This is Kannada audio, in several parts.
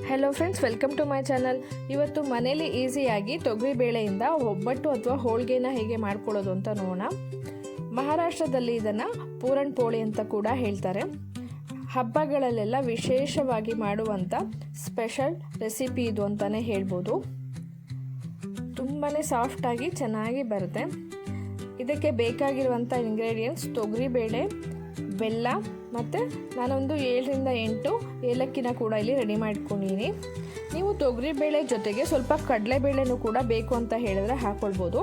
Hello friends, welcome to my channel. ಇವತ್ತು ಮನೇಲಿ ಈಸಿಯಾಗಿ ತೊಗರಿ ಬೇಳೆಯಿಂದ ಒಬ್ಬಟ್ಟು ಅಥವಾ ಹೋಳಿಗೆನ ಹೇಗೆ ಮಾಡ್ಕೊಳ್ಳೋದು ಅಂತ ನೋಡೋಣ. ಮಹಾರಾಷ್ಟ್ರದಲ್ಲಿ ಇದನ್ನು ಪೂರಣ್ ಪೋಳಿ ಅಂತ ಕೂಡ ಹೇಳ್ತಾರೆ. ಹಬ್ಬಗಳಲ್ಲೆಲ್ಲ ವಿಶೇಷವಾಗಿ ಮಾಡುವಂಥ ಸ್ಪೆಷಲ್ ರೆಸಿಪಿ ಇದು ಅಂತಲೇ ಹೇಳ್ಬೋದು. ತುಂಬಾ ಸಾಫ್ಟಾಗಿ ಚೆನ್ನಾಗಿ ಬರುತ್ತೆ. ಇದಕ್ಕೆ ಬೇಕಾಗಿರುವಂಥ ಇಂಗ್ರೀಡಿಯೆಂಟ್ಸ್ ತೊಗರಿಬೇಳೆ, ಬೆಲ್ಲ ಮತ್ತು ನಾನೊಂದು 7ರಿಂದ 8 ಏಲಕ್ಕಿನ ಕೂಡ ಇಲ್ಲಿ ರೆಡಿ ಮಾಡ್ಕೊಂಡಿದ್ದೀನಿ. ನೀವು ತೊಗರಿಬೇಳೆ ಜೊತೆಗೆ ಸ್ವಲ್ಪ ಕಡಲೆಬೇಳೆನೂ ಕೂಡ ಬೇಕು ಅಂತ ಹೇಳಿದ್ರೆ ಹಾಕ್ಕೊಳ್ಬೋದು,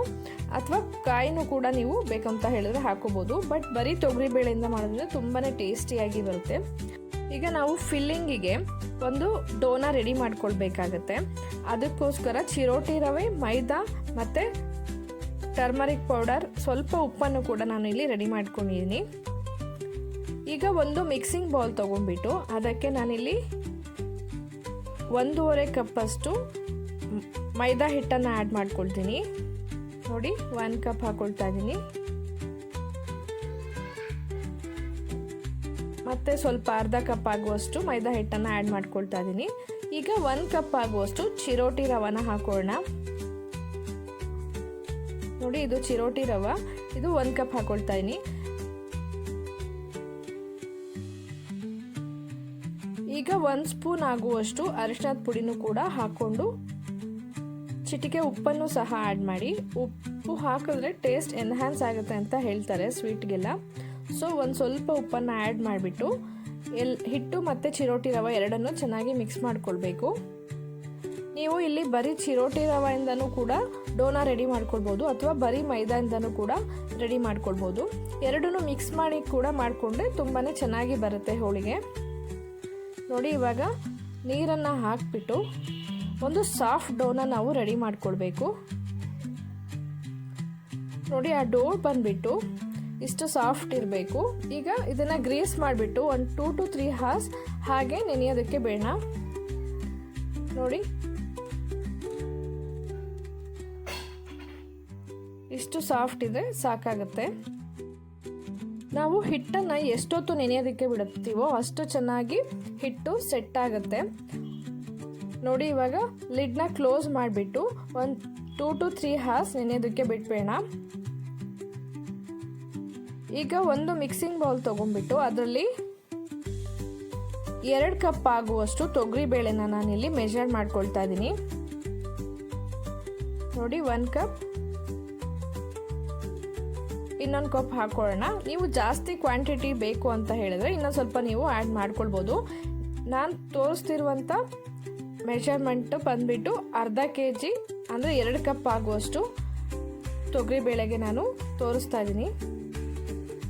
ಅಥವಾ ಕಾಯಿನೂ ಕೂಡ ನೀವು ಬೇಕಂತ ಹೇಳಿದ್ರೆ ಹಾಕೋಬೋದು. ಬಟ್ ಬರೀ ತೊಗರಿಬೇಳೆಯಿಂದ ಮಾಡಿದ್ರೆ ತುಂಬಾ ಟೇಸ್ಟಿಯಾಗಿ ಬರುತ್ತೆ. ಈಗ ನಾವು ಫಿಲ್ಲಿಂಗಿಗೆ ಒಂದು ಡೋನ ರೆಡಿ ಮಾಡ್ಕೊಳ್ಬೇಕಾಗತ್ತೆ. ಅದಕ್ಕೋಸ್ಕರ ಚಿರೋಟಿ ರವೆ, ಮೈದಾ ಮತ್ತು ಟರ್ಮರಿಕ್ ಪೌಡರ್, ಸ್ವಲ್ಪ ಉಪ್ಪನ್ನು ಕೂಡ ನಾನು ಇಲ್ಲಿ ರೆಡಿ ಮಾಡ್ಕೊಂಡಿದ್ದೀನಿ. ಈಗ ಒಂದು ಮಿಕ್ಸಿಂಗ್ ಬೌಲ್ ತೊಗೊಂಡ್ಬಿಟ್ಟು ಅದಕ್ಕೆ ನಾನಿಲ್ಲಿ 1.5 ಕಪ್ಪಷ್ಟು ಮೈದಾ ಹಿಟ್ಟನ್ನು ಆ್ಯಡ್ ಮಾಡ್ಕೊಳ್ತೀನಿ. ನೋಡಿ, 1 ಕಪ್ ಹಾಕೊಳ್ತಾ ಇದ್ದೀನಿ. ಮತ್ತು ಸ್ವಲ್ಪ ಅರ್ಧ ಕಪ್ ಆಗುವಷ್ಟು ಮೈದಾ ಹಿಟ್ಟನ್ನು ಆ್ಯಡ್ ಮಾಡ್ಕೊಳ್ತಾ ಇದ್ದೀನಿ. ಈಗ 1 ಕಪ್ ಆಗುವಷ್ಟು ಚಿರೋಟಿ ರವನ ಹಾಕೋಣ. ನೋಡಿ, ಇದು ಚಿರೋಟಿ ರವ, ಇದು 1 ಕಪ್ ಹಾಕೊಳ್ತಾ ಇದ್ದೀನಿ. ಈಗ 1 ಸ್ಪೂನ್ ಆಗುವಷ್ಟು ಅರಿಶಿಣದ ಪುಡಿನೂ ಕೂಡ ಹಾಕ್ಕೊಂಡು ಚಿಟಿಕೆ ಉಪ್ಪನ್ನು ಸಹ ಆ್ಯಡ್ ಮಾಡಿ. ಉಪ್ಪು ಹಾಕಿದ್ರೆ ಟೇಸ್ಟ್ ಎನ್ಹ್ಯಾನ್ಸ್ ಆಗುತ್ತೆ ಅಂತ ಹೇಳ್ತಾರೆ ಸ್ವೀಟ್ಗೆಲ್ಲ. ಸೊ ಒಂದು ಸ್ವಲ್ಪ ಉಪ್ಪನ್ನು ಆ್ಯಡ್ ಮಾಡಿಬಿಟ್ಟು ಹಿಟ್ಟು ಮತ್ತು ಚಿರೋಟಿ ರವೆ ಎರಡನ್ನೂ ಚೆನ್ನಾಗಿ ಮಿಕ್ಸ್ ಮಾಡ್ಕೊಳ್ಬೇಕು. ನೀವು ಇಲ್ಲಿ ಬರೀ ಚಿರೋಟಿ ರವೆಯಿಂದನೂ ಕೂಡ ಡೋನಾ ರೆಡಿ ಮಾಡ್ಕೊಳ್ಬೋದು, ಅಥವಾ ಬರೀ ಮೈದಾಯಿಂದನೂ ಕೂಡ ರೆಡಿ ಮಾಡ್ಕೊಳ್ಬೋದು. ಎರಡನ್ನೂ ಮಿಕ್ಸ್ ಮಾಡಿ ಕೂಡ ಮಾಡಿಕೊಂಡ್ರೆ ತುಂಬಾ ಚೆನ್ನಾಗಿ ಬರುತ್ತೆ ಹೋಳಿಗೆ. ನೋಡಿ, ಇವಾಗ ನೀರನ್ನು ಹಾಕಿಬಿಟ್ಟು ಒಂದು ಸಾಫ್ಟ್ ಡೋನ ನಾವು ರೆಡಿ ಮಾಡ್ಕೊಳ್ಬೇಕು. ನೋಡಿ, ಆ ಡೋ ಬಂದುಬಿಟ್ಟು ಇಷ್ಟು ಸಾಫ್ಟ್ ಇರಬೇಕು. ಈಗ ಇದನ್ನು ಗ್ರೀಸ್ ಮಾಡಿಬಿಟ್ಟು ಒಂದು 2 to 3 hours ಹಾಗೆ ನೆನೆಯೋದಕ್ಕೆ ಬೇಡ. ನೋಡಿ, ಇಷ್ಟು ಸಾಫ್ಟ್ ಇದೆ, ಸಾಕಾಗುತ್ತೆ. ನಾವು ಹಿಟ್ಟನ್ನು ಎಷ್ಟೊತ್ತು ನೆನೆಯೋದಕ್ಕೆ ಬಿಡುತ್ತೀವೋ ಅಷ್ಟು ಚೆನ್ನಾಗಿ ಹಿಟ್ಟು ಸೆಟ್ ಆಗುತ್ತೆ. ನೋಡಿ, ಇವಾಗ ಲಿಡ್ನ ಕ್ಲೋಸ್ ಮಾಡಿಬಿಟ್ಟು ಒಂದು 2 to 3 hours ನೆನೆಯೋದಕ್ಕೆ ಬಿಟ್ಬೇಡ. ಈಗ ಒಂದು ಮಿಕ್ಸಿಂಗ್ ಬೌಲ್ ತೊಗೊಂಡ್ಬಿಟ್ಟು ಅದರಲ್ಲಿ 2 ಕಪ್ ಆಗುವಷ್ಟು ತೊಗರಿ ಬೇಳೆನ ನಾನಿಲ್ಲಿ ಮೆಜರ್ ಮಾಡ್ಕೊಳ್ತಾ ಇದ್ದೀನಿ. ನೋಡಿ, 1 ಕಪ್, ಇನ್ನೊಂದು ಕಪ್ ಹಾಕೊಳ್ಳೋಣ. ನೀವು ಜಾಸ್ತಿ ಕ್ವಾಂಟಿಟಿ ಬೇಕು ಅಂತ ಹೇಳಿದ್ರೆ ಇನ್ನೊಂದು ಸ್ವಲ್ಪ ನೀವು ಆ್ಯಡ್ ಮಾಡ್ಕೊಳ್ಬೋದು. ನಾನು ತೋರಿಸ್ತಿರುವಂಥ ಮೆಷರ್ಮೆಂಟು ಬಂದುಬಿಟ್ಟು ಅರ್ಧ kg ಅಂದರೆ 2 ಕಪ್ ಆಗುವಷ್ಟು ತೊಗರಿಬೇಳೆಗೆ ನಾನು ತೋರಿಸ್ತಾ ಇದ್ದೀನಿ.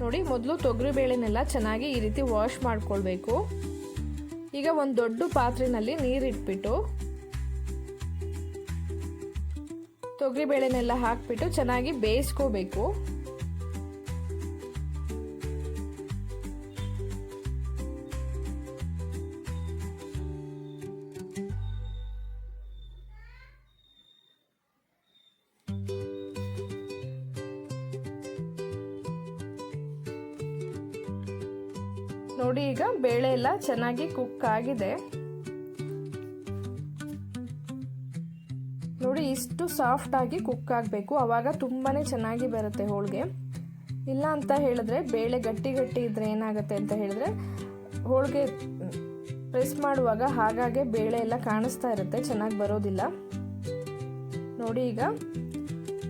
ನೋಡಿ, ಮೊದಲು ತೊಗರಿಬೇಳೆನೆಲ್ಲ ಚೆನ್ನಾಗಿ ಈ ರೀತಿ ವಾಶ್ ಮಾಡ್ಕೊಳ್ಬೇಕು. ಈಗ ಒಂದು ದೊಡ್ಡ ಪಾತ್ರೆಯಲ್ಲಿ ನೀರಿಟ್ಬಿಟ್ಟು ತೊಗರಿಬೇಳೆನೆಲ್ಲ ಹಾಕ್ಬಿಟ್ಟು ಚೆನ್ನಾಗಿ ಬೇಯಿಸ್ಕೋಬೇಕು. ನೋಡಿ, ಈಗ ಬೇಳೆ ಎಲ್ಲ ಚೆನ್ನಾಗಿ ಕುಕ್ ಆಗಿದೆ. ನೋಡಿ, ಇಷ್ಟು ಸಾಫ್ಟ್ ಆಗಿ ಕುಕ್ ಆಗಬೇಕು, ಆವಾಗ ತುಂಬಾ ಚೆನ್ನಾಗಿ ಬರುತ್ತೆ ಹೋಳಿಗೆ. ಇಲ್ಲ ಅಂತ ಹೇಳಿದ್ರೆ ಬೇಳೆ ಗಟ್ಟಿ ಗಟ್ಟಿ ಇದ್ರೆ ಏನಾಗುತ್ತೆ ಅಂತ ಹೇಳಿದ್ರೆ ಹೋಳಿಗೆ ಪ್ರೆಸ್ ಮಾಡುವಾಗ ಹಾಗಾಗಿ ಬೇಳೆ ಎಲ್ಲ ಕಾಣಿಸ್ತಾ ಇರುತ್ತೆ, ಚೆನ್ನಾಗಿ ಬರೋದಿಲ್ಲ. ನೋಡಿ, ಈಗ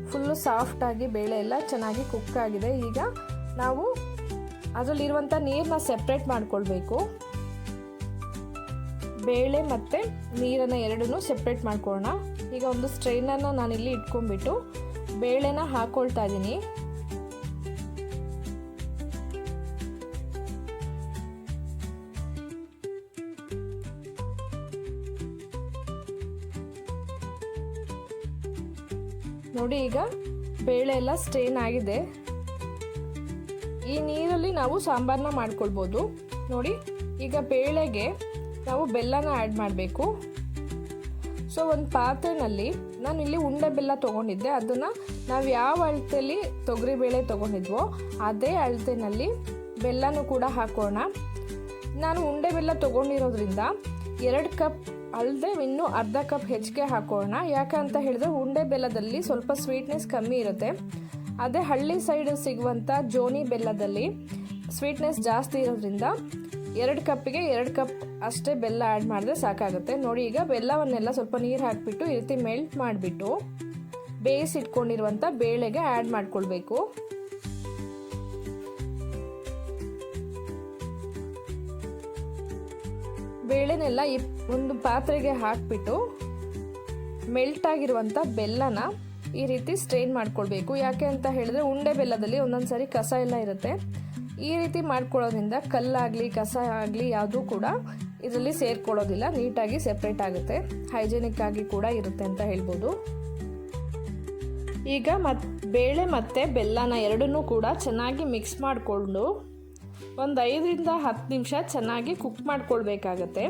ಫುಲ್ಲು ಸಾಫ್ಟಾಗಿ ಬೇಳೆ ಎಲ್ಲ ಚೆನ್ನಾಗಿ ಕುಕ್ ಆಗಿದೆ. ಈಗ ನಾವು ಅದರಲ್ಲಿರುವಂಥ ನೀರನ್ನ ಸೆಪ್ರೇಟ್ ಮಾಡ್ಕೊಳ್ಬೇಕು. ಬೇಳೆ ಮತ್ತು ನೀರನ್ನು ಎರಡನ್ನೂ ಸೆಪ್ರೇಟ್ ಮಾಡ್ಕೊಳ್ಳೋಣ. ಈಗ ಒಂದು ಸ್ಟ್ರೈನರ್ನ ನಾನಿಲ್ಲಿ ಇಟ್ಕೊಂಡ್ಬಿಟ್ಟು ಬೇಳೆನ ಹಾಕ್ಕೊಳ್ತಾ ಇದ್ದೀನಿ. ನೋಡಿ, ಈಗ ಬೇಳೆ ಎಲ್ಲ ಸ್ಟ್ರೈನ್ ಆಗಿದೆ. ಈ ನೀರಲ್ಲಿ ನಾವು ಸಾಂಬಾರನ್ನ ಮಾಡ್ಕೊಳ್ಬೋದು. ನೋಡಿ, ಈಗ ಬೇಳೆಗೆ ನಾವು ಬೆಲ್ಲನ ಆ್ಯಡ್ ಮಾಡಬೇಕು. ಸೊ ಒಂದು ಪಾತ್ರೆಯಲ್ಲಿ ನಾನು ಇಲ್ಲಿ ಉಂಡೆ ಬೆಲ್ಲ ತೊಗೊಂಡಿದ್ದೆ. ಅದನ್ನು ನಾವು ಯಾವ ಅಳತೆಯಲ್ಲಿ ತೊಗರಿಬೇಳೆ ತೊಗೊಂಡಿದ್ವೋ ಅದೇ ಅಳತೆಯಲ್ಲಿ ಬೆಲ್ಲನೂ ಕೂಡ ಹಾಕೋಣ. ನಾನು ಉಂಡೆ ಬೆಲ್ಲ ತೊಗೊಂಡಿರೋದ್ರಿಂದ 2 ಕಪ್ ಅಲ್ಲದೆ ಇನ್ನೂ ಅರ್ಧ ಕಪ್ ಹೆಚ್ಚಿಗೆ ಹಾಕೋಣ. ಯಾಕಂತ ಹೇಳಿದ್ರೆ ಉಂಡೆ ಬೆಲ್ಲದಲ್ಲಿ ಸ್ವಲ್ಪ ಸ್ವೀಟ್ನೆಸ್ ಕಮ್ಮಿ ಇರುತ್ತೆ. ಅದೇ ಹಳ್ಳಿ ಸೈಡ್ ಸಿಗುವಂಥ ಜೋನಿ ಬೆಲ್ಲದಲ್ಲಿ ಸ್ವೀಟ್ನೆಸ್ ಜಾಸ್ತಿ ಇರೋದ್ರಿಂದ 2 ಕಪ್ಪಿಗೆ 2 ಕಪ್ ಅಷ್ಟೇ ಬೆಲ್ಲ ಆ್ಯಡ್ ಮಾಡಿದ್ರೆ ಸಾಕಾಗುತ್ತೆ. ನೋಡಿ, ಈಗ ಬೆಲ್ಲವನ್ನೆಲ್ಲ ಸ್ವಲ್ಪ ನೀರು ಹಾಕಿಬಿಟ್ಟು ಈ ರೀತಿ ಮೆಲ್ಟ್ ಮಾಡಿಬಿಟ್ಟು ಬೇಯಿಸಿಟ್ಕೊಂಡಿರುವಂಥ ಬೇಳೆಗೆ ಆ್ಯಡ್ ಮಾಡ್ಕೊಳ್ಬೇಕು. ಬೇಳೆನೆಲ್ಲ ಒಂದು ಪಾತ್ರೆಗೆ ಹಾಕಿಬಿಟ್ಟು ಮೆಲ್ಟ್ ಆಗಿರುವಂಥ ಬೆಲ್ಲನ ಈ ರೀತಿ ಸ್ಟ್ರೈನ್ ಮಾಡ್ಕೊಳ್ಬೇಕು. ಯಾಕೆ ಅಂತ ಹೇಳಿದ್ರೆ ಉಂಡೆ ಬೆಲ್ಲದಲ್ಲಿ ಒಂದೊಂದು ಸಾರಿ ಕಸ ಎಲ್ಲ ಇರುತ್ತೆ. ಈ ರೀತಿ ಮಾಡ್ಕೊಳ್ಳೋದ್ರಿಂದ ಕಲ್ಲಾಗಲಿ ಕಸ ಆಗಲಿ ಯಾವುದೂ ಕೂಡ ಇದರಲ್ಲಿ ಸೇರ್ಕೊಳ್ಳೋದಿಲ್ಲ, ನೀಟಾಗಿ ಸೆಪ್ರೇಟ್ ಆಗುತ್ತೆ, ಹೈಜೆನಿಕ್ ಆಗಿ ಕೂಡ ಇರುತ್ತೆ ಅಂತ ಹೇಳ್ಬೋದು. ಈಗ ಬೇಳೆ ಮತ್ತು ಬೆಲ್ಲನ ಎರಡನ್ನೂ ಕೂಡ ಚೆನ್ನಾಗಿ ಮಿಕ್ಸ್ ಮಾಡಿಕೊಂಡು ಒಂದು 5ರಿಂದ 10 ನಿಮಿಷ ಚೆನ್ನಾಗಿ ಕುಕ್ ಮಾಡ್ಕೊಳ್ಬೇಕಾಗತ್ತೆ.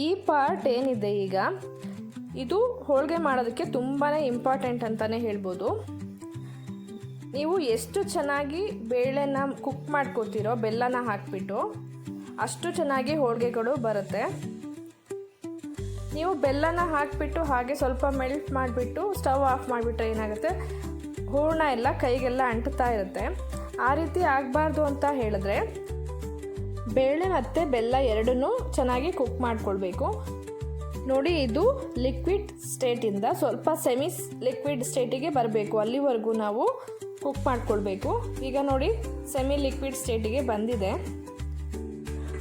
ಈ ಪಾರ್ಟ್ ಏನಿದೆ ಈಗ ಇದು ಹೋಳಿಗೆ ಮಾಡೋದಕ್ಕೆ ತುಂಬಾ ಇಂಪಾರ್ಟೆಂಟ್ ಅಂತಲೇ ಹೇಳ್ಬೋದು. ನೀವು ಎಷ್ಟು ಚೆನ್ನಾಗಿ ಬೇಳೆನ ಕುಕ್ ಮಾಡ್ಕೋತೀರೋ ಬೆಲ್ಲನ ಹಾಕಿಬಿಟ್ಟು ಅಷ್ಟು ಚೆನ್ನಾಗಿ ಹೋಳಿಗೆಗಳು ಬರುತ್ತೆ. ನೀವು ಬೆಲ್ಲನ ಹಾಕಿಬಿಟ್ಟು ಹಾಗೆ ಸ್ವಲ್ಪ ಮೆಲ್ಟ್ ಮಾಡಿಬಿಟ್ಟು ಸ್ಟವ್ ಆಫ್ ಮಾಡಿಬಿಟ್ರೆ ಏನಾಗುತ್ತೆ, ಹೂರಣ ಎಲ್ಲ ಕೈಗೆಲ್ಲ ಅಂಟುತ್ತಾ ಇರುತ್ತೆ. ಆ ರೀತಿ ಆಗಬಾರ್ದು ಅಂತ ಹೇಳಿದ್ರೆ ಬೇಳೆ ಮತ್ತು ಬೆಲ್ಲ ಎರಡನ್ನೂ ಚೆನ್ನಾಗಿ ಕುಕ್ ಮಾಡ್ಕೊಳ್ಬೇಕು. ನೋಡಿ, ಇದು ಲಿಕ್ವಿಡ್ ಸ್ಟೇಟಿಂದ ಸ್ವಲ್ಪ ಸೆಮಿ ಲಿಕ್ವಿಡ್ ಸ್ಟೇಟಿಗೆ ಬರಬೇಕು, ಅಲ್ಲಿವರೆಗೂ ನಾವು ಕುಕ್ ಮಾಡ್ಕೊಳ್ಬೇಕು. ಈಗ ನೋಡಿ, ಸೆಮಿ ಲಿಕ್ವಿಡ್ ಸ್ಟೇಟಿಗೆ ಬಂದಿದೆ.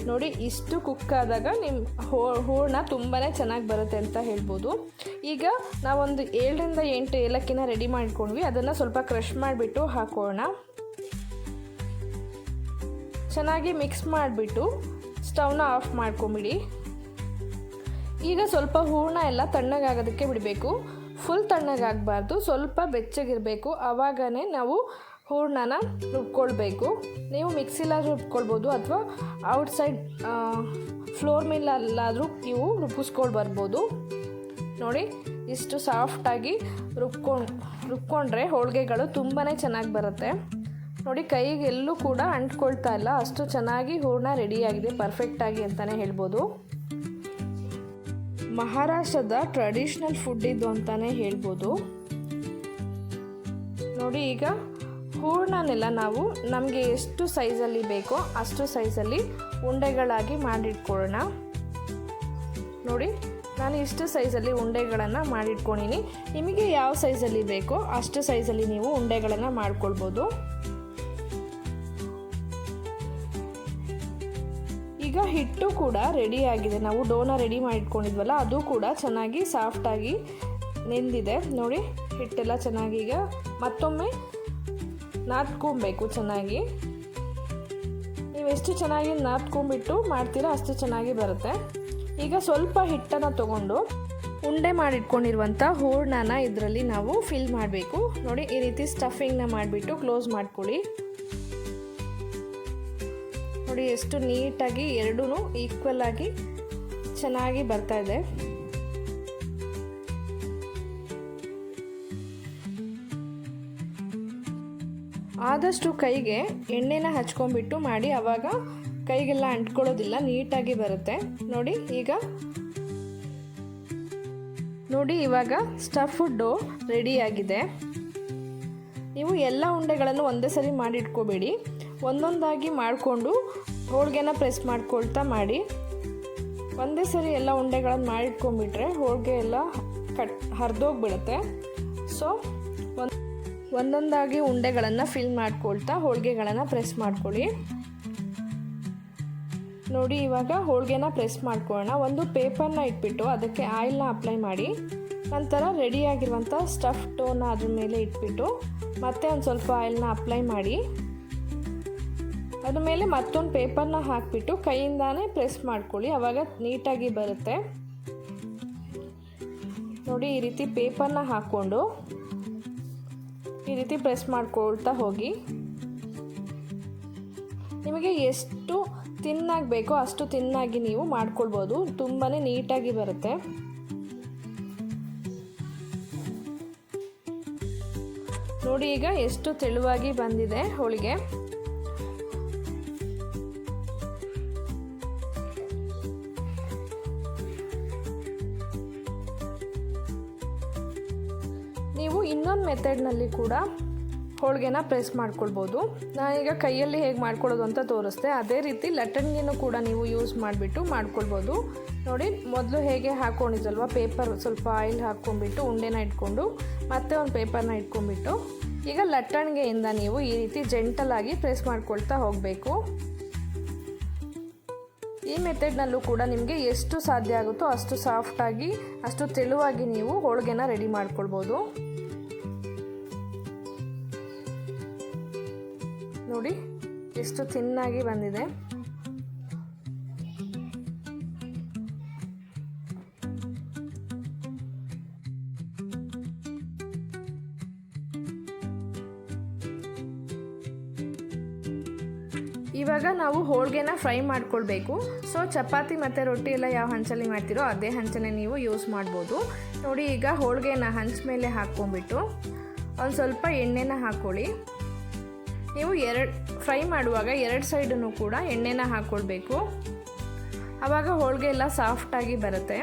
ನೋಡಿ, ಇಷ್ಟು ಕುಕ್ ಆದಾಗ ನಿಮ್ಮ ಹೂರಣ ತುಂಬಾ ಚೆನ್ನಾಗಿ ಬರುತ್ತೆ ಅಂತ ಹೇಳ್ಬೋದು. ಈಗ ನಾವೊಂದು 7ರಿಂದ 8 ಏಲಕ್ಕಿನ ರೆಡಿ ಮಾಡ್ಕೊಂಡ್ವಿ. ಅದನ್ನು ಸ್ವಲ್ಪ ಕ್ರಷ್ ಮಾಡಿಬಿಟ್ಟು ಹಾಕೋಣ. ಚೆನ್ನಾಗಿ ಮಿಕ್ಸ್ ಮಾಡಿಬಿಟ್ಟು ಸ್ಟವ್ನ ಆಫ್ ಮಾಡ್ಕೊಂಬಿಡಿ. ಈಗ ಸ್ವಲ್ಪ ಹೂರಣ ಎಲ್ಲ ತಣ್ಣಗಾಗೋದಕ್ಕೆ ಬಿಡಬೇಕು. ಫುಲ್ ತಣ್ಣಗಾಗಬಾರ್ದು, ಸ್ವಲ್ಪ ಬೆಚ್ಚಗಿರಬೇಕು. ಆವಾಗನೇ ನಾವು ಹೂರಣನ ರುಬ್ಕೊಳ್ಬೇಕು. ನೀವು ಮಿಕ್ಸಿಲಾದ್ರೂ ರುಬ್ಕೊಳ್ಬೋದು ಅಥವಾ ಔಟ್ಸೈಡ್ ಫ್ಲೋರ್ ಮಿಲ್ಲಲ್ಲಾದರೂ ನೀವು ರುಬ್ಬಿಸ್ಕೊಂಡು ಬರ್ಬೋದು. ನೋಡಿ, ಇಷ್ಟು ಸಾಫ್ಟಾಗಿ ರುಬ್ಕೊಂಡ್ರೆ ಹೋಳಿಗೆಗಳು ತುಂಬಾ ಚೆನ್ನಾಗಿ ಬರುತ್ತೆ. ನೋಡಿ, ಕೈಗೆಲ್ಲೂ ಕೂಡ ಅಂಟ್ಕೊಳ್ತಾ ಇಲ್ಲ, ಅಷ್ಟು ಚೆನ್ನಾಗಿ ಹೂರಣ ರೆಡಿಯಾಗಿದೆ ಪರ್ಫೆಕ್ಟಾಗಿ ಅಂತಲೇ ಹೇಳ್ಬೋದು. ಮಹಾರಾಷ್ಟ್ರದ ಟ್ರೆಡಿಷ್ನಲ್ ಫುಡ್ ಇದು ಅಂತಲೇ ಹೇಳ್ಬೋದು. ನೋಡಿ, ಈಗ ಹೂರಣನೆಲ್ಲ ನಾವು ನಮಗೆ ಎಷ್ಟು ಸೈಜಲ್ಲಿ ಬೇಕೋ ಅಷ್ಟು ಸೈಜಲ್ಲಿ ಉಂಡೆಗಳಾಗಿ ಮಾಡಿಟ್ಕೊಳ್ಳೋಣ. ನೋಡಿ, ನಾನು ಇಷ್ಟು ಸೈಜಲ್ಲಿ ಉಂಡೆಗಳನ್ನು ಮಾಡಿಟ್ಕೊಂಡಿನಿ. ನಿಮಗೆ ಯಾವ ಸೈಜಲ್ಲಿ ಬೇಕೋ ಅಷ್ಟು ಸೈಜಲ್ಲಿ ನೀವು ಉಂಡೆಗಳನ್ನು ಮಾಡ್ಕೊಳ್ಬೋದು. ಈಗ ಹಿಟ್ಟು ಕೂಡ ರೆಡಿಯಾಗಿದೆ. ನಾವು ಡೋನ ರೆಡಿ ಮಾಡಿಟ್ಕೊಂಡಿದ್ವಲ್ಲ, ಅದು ಕೂಡ ಚೆನ್ನಾಗಿ ಸಾಫ್ಟಾಗಿ ನೆಂದಿದೆ. ನೋಡಿ, ಹಿಟ್ಟೆಲ್ಲ ಚೆನ್ನಾಗಿ ಈಗ ಮತ್ತೊಮ್ಮೆ ನಾದ್ಕೊಬೇಕು ಚೆನ್ನಾಗಿ. ನೀವು ಎಷ್ಟು ಚೆನ್ನಾಗಿ ನಾದ್ಕೊಂಡ್ಬಿಟ್ಟು ಮಾಡ್ತೀರಾ ಅಷ್ಟು ಚೆನ್ನಾಗಿ ಬರುತ್ತೆ. ಈಗ ಸ್ವಲ್ಪ ಹಿಟ್ಟನ್ನು ತಗೊಂಡು ಉಂಡೆ ಮಾಡಿಟ್ಕೊಂಡಿರುವಂಥ ಹೂರಣನ ಇದರಲ್ಲಿ ನಾವು ಫಿಲ್ ಮಾಡಬೇಕು. ನೋಡಿ, ಈ ರೀತಿ ಸ್ಟಫಿಂಗ್ನ ಮಾಡಿಬಿಟ್ಟು ಕ್ಲೋಸ್ ಮಾಡ್ಕೊಳ್ಳಿ. ನೋಡಿ, ಎಷ್ಟು ನೀಟಾಗಿ ಎರಡೂ ಈಕ್ವಲ್ ಆಗಿ ಚೆನ್ನಾಗಿ ಬರ್ತಾ ಇದೆ. ಆದಷ್ಟು ಕೈಗೆ ಎಣ್ಣೆನ ಹಚ್ಕೊಂಡ್ಬಿಟ್ಟು ಮಾಡಿ, ಆವಾಗ ಕೈಗೆಲ್ಲ ಅಂಟ್ಕೊಳ್ಳೋದಿಲ್ಲ, ನೀಟಾಗಿ ಬರುತ್ತೆ. ನೋಡಿ ಇವಾಗ ಸ್ಟಫ್ಡ್ ಡೋ ರೆಡಿಯಾಗಿದೆ. ನೀವು ಎಲ್ಲ ಉಂಡೆಗಳನ್ನು ಒಂದೇ ಸರಿ ಮಾಡಿಟ್ಕೋಬೇಡಿ, ಒಂದೊಂದಾಗಿ ಮಾಡಿಕೊಂಡು ಹೋಳಿಗೆನ ಪ್ರೆಸ್ ಮಾಡ್ಕೊಳ್ತಾ ಮಾಡಿ. ಒಂದೇ ಸರಿ ಎಲ್ಲ ಉಂಡೆಗಳನ್ನು ಮಾಡಿಟ್ಕೊಂಡ್ಬಿಟ್ರೆ ಹೋಳಿಗೆ ಎಲ್ಲ ಹರಿದೋಗ್ಬಿಡುತ್ತೆ. ಸೊ ಒಂದೊಂದಾಗಿ ಉಂಡೆಗಳನ್ನು ಫಿಲ್ ಮಾಡ್ಕೊಳ್ತಾ ಹೋಳಿಗೆಗಳನ್ನು ಪ್ರೆಸ್ ಮಾಡ್ಕೊಳ್ಳಿ. ನೋಡಿ, ಇವಾಗ ಹೋಳಿಗೆನ ಪ್ರೆಸ್ ಮಾಡ್ಕೊಳ್ಳೋಣ. ಒಂದು ಪೇಪರ್ನ ಇಟ್ಬಿಟ್ಟು ಅದಕ್ಕೆ ಆಯಿಲ್ನ ಅಪ್ಲೈ ಮಾಡಿ, ನಂತರ ರೆಡಿಯಾಗಿರುವಂಥ ಸ್ಟಫ್ ಡೋನ ಅದ್ರ ಮೇಲೆ ಇಟ್ಬಿಟ್ಟು ಮತ್ತೆ ಒಂದು ಸ್ವಲ್ಪ ಆಯಿಲ್ನ ಅಪ್ಲೈ ಮಾಡಿ, ಅದ್ರ ಮೇಲೆ ಮತ್ತೊಂದು ಪೇಪರ್ನ ಹಾಕಿಬಿಟ್ಟು ಕೈಯಿಂದಾನೇ ಪ್ರೆಸ್ ಮಾಡ್ಕೊಳ್ಳಿ, ಆವಾಗ ನೀಟಾಗಿ ಬರುತ್ತೆ. ನೋಡಿ, ಈ ರೀತಿ ಪೇಪರ್ನ ಹಾಕ್ಕೊಂಡು ಈ ರೀತಿ ಪ್ರೆಸ್ ಮಾಡ್ಕೊಳ್ತಾ ಹೋಗಿ. ನಿಮಗೆ ಎಷ್ಟು ತಿನ್ನಾಗಿ ಬೇಕೋ ಅಷ್ಟು ತಿನ್ನಾಗಿ ನೀವು ಮಾಡ್ಕೊಳ್ಬೋದು, ತುಂಬಾ ನೀಟಾಗಿ ಬರುತ್ತೆ. ನೋಡಿ, ಈಗ ಎಷ್ಟು ತೆಳುವಾಗಿ ಬಂದಿದೆ ಹೋಳಿಗೆ. ನೀವು ಇನ್ನೊಂದು ಮೆಥಡ್ನಲ್ಲಿ ಕೂಡ ಹೋಳಿಗೆನ ಪ್ರೆಸ್ ಮಾಡ್ಕೊಳ್ಬೋದು. ನಾನೀಗ ಕೈಯಲ್ಲಿ ಹೇಗೆ ಮಾಡ್ಕೊಳ್ಳೋದು ಅಂತ ತೋರಿಸ್ದೆ. ಅದೇ ರೀತಿ ಲಟ್ಟಣಿಗೆನೂ ಕೂಡ ನೀವು ಯೂಸ್ ಮಾಡಿಬಿಟ್ಟು ಮಾಡ್ಕೊಳ್ಬೋದು. ನೋಡಿ, ಮೊದಲು ಹೇಗೆ ಹಾಕ್ಕೊಂಡಿದ್ದಲ್ವ, ಪೇಪರ್ ಸ್ವಲ್ಪ ಆಯಿಲ್ ಹಾಕ್ಕೊಂಡ್ಬಿಟ್ಟು ಉಂಡೆನ ಇಟ್ಕೊಂಡು ಮತ್ತೆ ಒಂದು ಪೇಪರ್ನ ಇಟ್ಕೊಂಡ್ಬಿಟ್ಟು ಈಗ ಲಟ್ಟಣಿಗೆಯಿಂದ ನೀವು ಈ ರೀತಿ ಜೆಂಟಲಾಗಿ ಪ್ರೆಸ್ ಮಾಡ್ಕೊಳ್ತಾ ಹೋಗಬೇಕು. ಈ ಮೆಥಡ್ನಲ್ಲೂ ಕೂಡ ನಿಮಗೆ ಎಷ್ಟು ಸಾಧ್ಯ ಆಗುತ್ತೋ ಅಷ್ಟು ಸಾಫ್ಟಾಗಿ, ಅಷ್ಟು ತೆಳುವಾಗಿ ನೀವು ಹೋಳಿಗೆನ ರೆಡಿ ಮಾಡ್ಕೊಳ್ಬೋದು. ನೋಡಿ ಎಷ್ಟು ತಿನ್ನಾಗಿ ಬಂದಿದೆ. ಇವಾಗ ನಾವು ಹೋಳಿಗೆನ ಫ್ರೈ ಮಾಡ್ಕೊಳ್ಬೇಕು. ಸೊ ಚಪಾತಿ ಮತ್ತು ರೊಟ್ಟಿ ಎಲ್ಲ ಯಾವ ಹಂಚಲ್ಲಿ ಮಾಡ್ತೀರೋ ಅದೇ ಹಂಚನೆ ನೀವು ಯೂಸ್ ಮಾಡ್ಬೋದು. ನೋಡಿ, ಈಗ ಹೋಳಿಗೆನ ಹಂಚ ಮೇಲೆ ಹಾಕ್ಕೊಂಡ್ಬಿಟ್ಟು ಒಂದು ಸ್ವಲ್ಪ ಎಣ್ಣೆನ ಹಾಕ್ಕೊಳ್ಳಿ. ನೀವು ಫ್ರೈ ಮಾಡುವಾಗ ಎರಡು ಸೈಡನ್ನು ಕೂಡ ಎಣ್ಣೆನ ಹಾಕ್ಕೊಳ್ಬೇಕು. ಆವಾಗ ಹೋಳಿಗೆ ಎಲ್ಲ ಸಾಫ್ಟಾಗಿ ಬರುತ್ತೆ.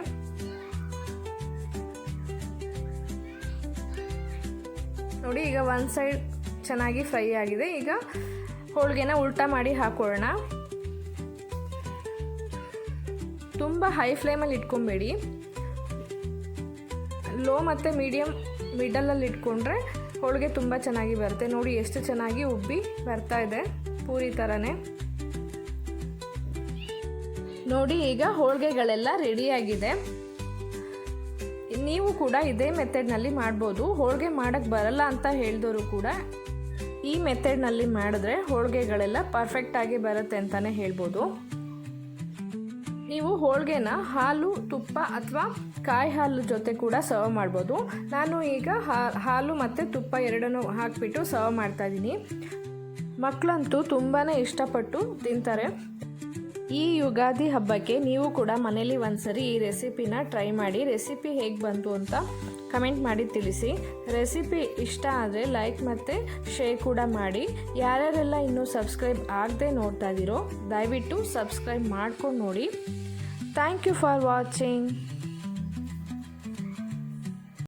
ನೋಡಿ, ಈಗ ಒಂದು ಸೈಡ್ ಚೆನ್ನಾಗಿ ಫ್ರೈ ಆಗಿದೆ. ಈಗ ಹೋಳಿಗೆನ ಉಲ್ಟಾ ಮಾಡಿ ಹಾಕೊಳ್ಳೋಣ. ತುಂಬ ಹೈ ಫ್ಲೇಮಲ್ಲಿ ಇಟ್ಕೊಬೇಡಿ, ಲೋ ಮತ್ತು ಮಿಡಲಲ್ಲಿ ಇಟ್ಕೊಂಡ್ರೆ ಹೋಳಿಗೆ ತುಂಬ ಚೆನ್ನಾಗಿ ಬರುತ್ತೆ. ನೋಡಿ ಎಷ್ಟು ಚೆನ್ನಾಗಿ ಉಬ್ಬಿ ಬರ್ತಾ ಇದೆ, ಪೂರಿ ಥರನೇ. ನೋಡಿ, ಈಗ ಹೋಳಿಗೆಗಳೆಲ್ಲ ರೆಡಿಯಾಗಿದೆ. ನೀವು ಕೂಡ ಇದೇ ಮೆಥಡ್ನಲ್ಲಿ ಮಾಡ್ಬೋದು. ಹೋಳಿಗೆ ಮಾಡೋಕ್ಕೆ ಬರಲ್ಲ ಅಂತ ಹೇಳಿದವರು ಕೂಡ ಈ ಮೆಥಡ್ನಲ್ಲಿ ಮಾಡಿದ್ರೆ ಹೋಳಿಗೆಗಳೆಲ್ಲ ಪರ್ಫೆಕ್ಟಾಗಿ ಬರುತ್ತೆ ಅಂತಲೇ ಹೇಳ್ಬೋದು. ನೀವು ಹೋಳಿಗೆನ ಹಾಲು, ತುಪ್ಪ ಅಥವಾ ಕಾಯಿ ಹಾಲು ಜೊತೆ ಕೂಡ ಸರ್ವ್ ಮಾಡ್ಬೋದು. ನಾನು ಈಗ ಹಾಲು ಮತ್ತು ತುಪ್ಪ ಎರಡನ್ನೂ ಹಾಕಿಬಿಟ್ಟು ಸರ್ವ್ ಮಾಡ್ತಾಯಿದ್ದೀನಿ. ಮಕ್ಕಳಂತೂ ತುಂಬಾ ಇಷ್ಟಪಟ್ಟು ತಿಂತಾರೆ. ಈ ಯುಗಾದಿ ಹಬ್ಬಕ್ಕೆ ನೀವು ಕೂಡ ಮನೇಲಿ ಒಂದ್ಸರಿ ಈ ರೆಸಿಪಿನ ಟ್ರೈ ಮಾಡಿ. ರೆಸಿಪಿ ಹೇಗೆ ಬಂತು ಅಂತ ಕಮೆಂಟ್ ಮಾಡಿ ತಿಳಿಸಿ. ರೆಸಿಪಿ ಇಷ್ಟ ಆದರೆ ಲೈಕ್ ಮತ್ತು ಶೇರ್ ಕೂಡ ಮಾಡಿ. ಯಾರ್ಯಾರೆಲ್ಲ ಇನ್ನೂ ಸಬ್ಸ್ಕ್ರೈಬ್ ಆಗದೆ ನೋಡ್ತಾ ಇದ್ದೀರೋ ದಯವಿಟ್ಟು ಸಬ್ಸ್ಕ್ರೈಬ್ ಮಾಡ್ಕೊಂಡು ನೋಡಿ. Thank you for watching.